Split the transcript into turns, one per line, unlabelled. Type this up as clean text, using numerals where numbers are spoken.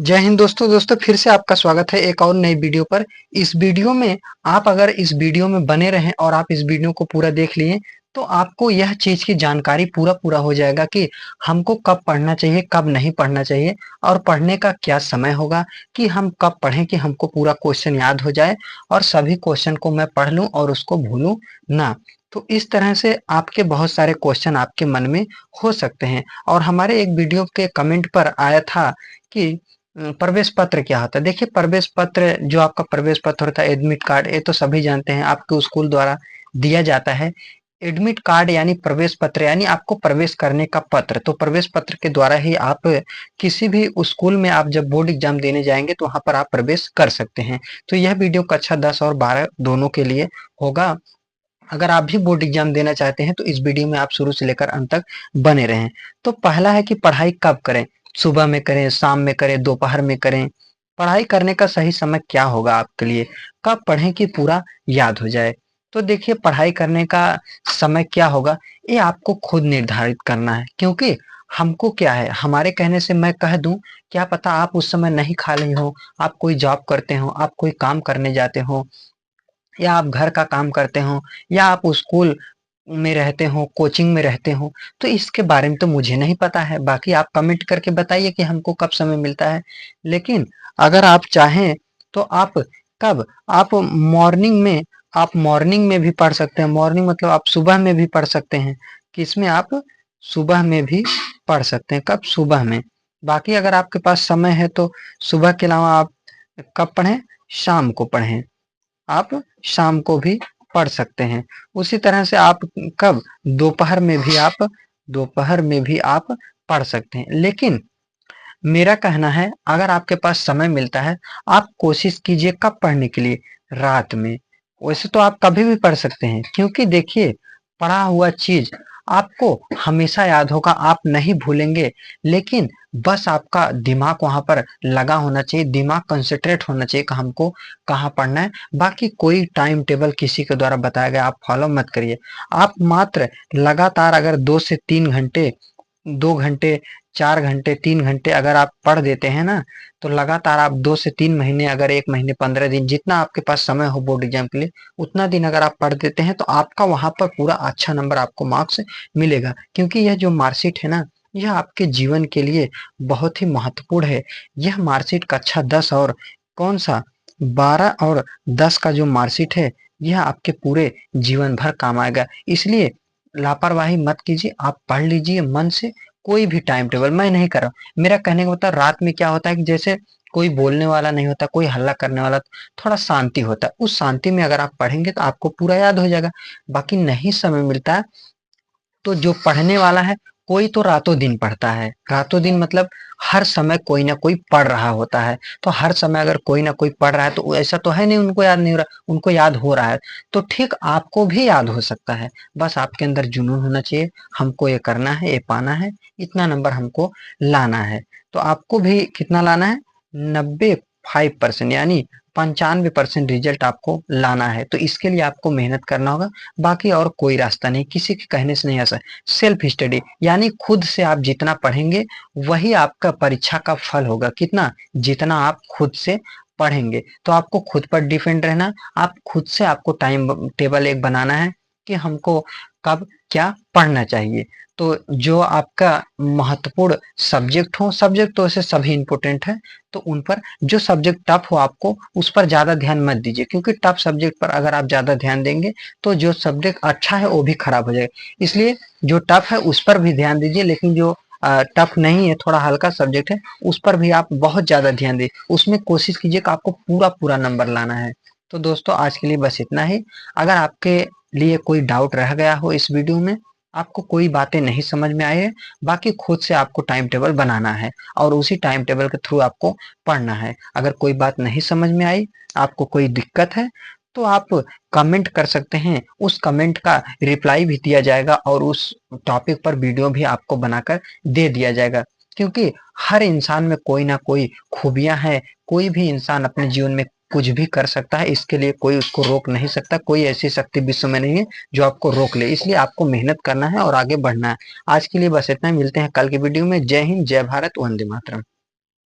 जय हिंद दोस्तों फिर से आपका स्वागत है एक और नई वीडियो पर। इस वीडियो में आप अगर इस वीडियो में बने रहें और आप इस वीडियो को पूरा देख लिए तो आपको यह चीज की जानकारी पूरा हो जाएगा कि हमको कब पढ़ना चाहिए, कब नहीं पढ़ना चाहिए और पढ़ने का क्या समय होगा, कि हम कब पढ़ें कि हमको पूरा क्वेश्चन याद हो जाए और सभी क्वेश्चन को मैं पढ़ लूं और उसको भूलूं ना। तो इस तरह से आपके बहुत सारे क्वेश्चन आपके मन में हो सकते हैं। और हमारे एक वीडियो के कमेंट पर आया था कि प्रवेश पत्र क्या होता है। देखिए, प्रवेश पत्र जो आपका प्रवेश पत्र होता है, एडमिट कार्ड, ये तो सभी जानते हैं, आपके स्कूल द्वारा दिया जाता है। एडमिट कार्ड यानी प्रवेश पत्र यानी आपको प्रवेश करने का पत्र। तो प्रवेश पत्र के द्वारा ही आप किसी भी स्कूल में आप जब बोर्ड एग्जाम देने जाएंगे तो वहां पर आप प्रवेश कर सकते हैं। तो यह वीडियो कक्षा 10 और 12 दोनों के लिए होगा। अगर आप भी बोर्ड एग्जाम देना चाहते हैं तो इस वीडियो में आप शुरू से लेकर अंत तक बने रहें। तो पहला है कि पढ़ाई कब करें, सुबह में करें, शाम में करें, दोपहर में करें। पढ़ाई करने का सही समय क्या होगा आपके लिए, कब पढ़ें कि पूरा याद हो जाए। तो देखिए, पढ़ाई करने का समय क्या होगा ये आपको खुद निर्धारित करना है, क्योंकि हमको क्या है, हमारे कहने से मैं कह दूं, क्या पता आप उस समय नहीं खाली हो, आप कोई जॉब करते हो, आप कोई काम करने जाते हो, या आप घर का काम करते हो, या आप स्कूल में रहते हो, कोचिंग में रहते हो। तो इसके बारे में तो मुझे नहीं पता है, बाकी आप कमेंट करके बताइए कि हमको कब समय मिलता है। लेकिन अगर आप चाहें तो आप कब, आप मॉर्निंग में, आप मॉर्निंग में भी पढ़ सकते हैं। मॉर्निंग मतलब आप सुबह में भी पढ़ सकते हैं, किसमें, आप सुबह में भी पढ़ सकते हैं। कब, सुबह में। बाकी अगर आपके पास समय है तो सुबह के अलावा आप कब पढ़ें, शाम को पढ़ें, आप शाम को भी पढ़ सकते हैं। उसी तरह से आप कब, दोपहर में भी आप, दोपहर में भी आप पढ़ सकते हैं। लेकिन मेरा कहना है, अगर आपके पास समय मिलता है, आप कोशिश कीजिए कब पढ़ने के लिए, रात में। वैसे तो आप कभी भी पढ़ सकते हैं, क्योंकि देखिए, पढ़ा हुआ चीज आपको हमेशा याद होगा, आप नहीं भूलेंगे। लेकिन बस आपका दिमाग वहां पर लगा होना चाहिए, दिमाग कंसंट्रेट होना चाहिए कि हमको कहाँ पढ़ना है। बाकी कोई टाइम टेबल किसी के द्वारा बताया गया आप फॉलो मत करिए। आप मात्र लगातार अगर 2 से 3 घंटे, 2 घंटे, 4 घंटे, 3 घंटे अगर आप पढ़ देते हैं ना, तो लगातार आप 2 से 3 महीने, अगर 1 महीने, 15 दिन, जितना आपके पास समय हो बोर्ड एग्जाम के लिए, उतना दिन अगर आप पढ़ देते हैं तो आपका वहां पर पूरा अच्छा नंबर, आपको मार्क्स मिलेगा। क्योंकि यह जो मार्कशीट है ना, यह आपके जीवन के लिए बहुत ही महत्वपूर्ण है। यह मार्कशीट कक्षा 10 और कौन सा 12 और 10 का जो मार्कशीट है, यह आपके पूरे जीवन भर काम आएगा। इसलिए लापरवाही मत कीजिए, आप पढ़ लीजिए मन से। कोई भी टाइम टेबल मैं नहीं कर रहा हूँ, मेरा कहने का मतलब, रात में क्या होता है कि जैसे कोई बोलने वाला नहीं होता, कोई हल्ला करने वाला, थोड़ा शांति होता है। उस शांति में अगर आप पढ़ेंगे तो आपको पूरा याद हो जाएगा। बाकी नहीं समय मिलता है तो जो पढ़ने वाला है, कोई तो रातों दिन पढ़ता है। रातों दिन मतलब हर समय कोई ना कोई पढ़ रहा होता है। तो हर समय अगर कोई ना कोई पढ़ रहा है तो ऐसा तो है नहीं उनको याद नहीं हो रहा, उनको याद हो रहा है। तो ठीक आपको भी याद हो सकता है। बस आपके अंदर जुनून होना चाहिए, हमको ये करना है, ये पाना है, इतना नंबर हमको लाना है। तो आपको भी कितना लाना है, 95% यानी 95% रिजल्ट आपको लाना है। तो इसके लिए आपको मेहनत करना होगा। बाकी और कोई रास्ता नहीं, किसी के कहने से नहीं आ सकता। सेल्फ स्टडी यानी खुद से आप जितना पढ़ेंगे वही आपका परीक्षा का फल होगा। कितना, जितना आप खुद से पढ़ेंगे। तो आपको खुद पर डिपेंड रहना, आप खुद से, आपको टाइम टेबल एक बनाना है कि हमको कब क्या पढ़ना चाहिए। तो जो आपका महत्वपूर्ण सब्जेक्ट हो, सब्जेक्ट तो ऐसे सभी इंपॉर्टेंट है, तो उन पर, जो सब्जेक्ट टफ हो आपको उस पर ज्यादा ध्यान मत दीजिए, क्योंकि टफ सब्जेक्ट पर अगर आप ज्यादा ध्यान देंगे तो जो सब्जेक्ट अच्छा है वो भी खराब हो जाएगा। इसलिए जो टफ है उस पर भी ध्यान दीजिए, लेकिन जो टफ नहीं है, थोड़ा हल्का सब्जेक्ट है, उस पर भी आप बहुत ज्यादा ध्यान दीजिए। उसमें कोशिश कीजिए कि आपको पूरा पूरा नंबर लाना है। तो दोस्तों, आज के लिए बस इतना ही। अगर आपके लिए कोई डाउट रह गया हो इस वीडियो में, आपको कोई बातें नहीं समझ में आई है, बाकी खुद से आपको टाइम टेबल बनाना है और उसी टाइम टेबल के थ्रू आपको पढ़ना है। अगर कोई बात नहीं समझ में आई, आपको कोई दिक्कत है, तो आप कमेंट कर सकते हैं। उस कमेंट का रिप्लाई भी दिया जाएगा और उस टॉपिक पर वीडियो भी आपको बनाकर दे दिया जाएगा। क्योंकि हर इंसान में कोई ना कोई खूबियां हैं। कोई भी इंसान अपने जीवन में कुछ भी कर सकता है, इसके लिए कोई उसको रोक नहीं सकता। कोई ऐसी शक्ति विश्व में नहीं है जो आपको रोक ले। इसलिए आपको मेहनत करना है और आगे बढ़ना है। आज के लिए बस इतना ही, मिलते हैं कल की वीडियो में। जय हिंद, जय भारत, वंदे मातरम।